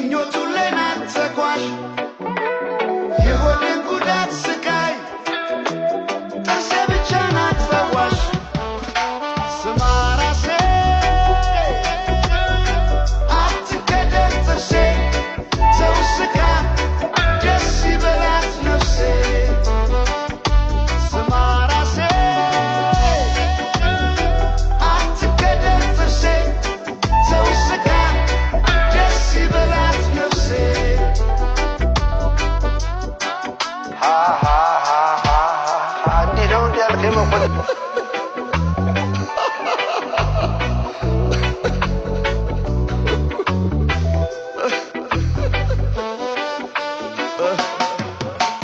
ምኞቱ ለናት ተጓዥ የሆዴን ጉዳት ስቃይ ጥርሴ ብቻ ናት ፈዋሽ ስማ ራሴ አትገደል ጥርሴ ሰው ስቃ ደስ ይበላት ነፍሴ ስማ ራሴ አትገደል ጥርሴ ሰው ስቃ ደስ ይበላት ነፍሴ እንዲህ ነው እንዲያልከኝ መኮንን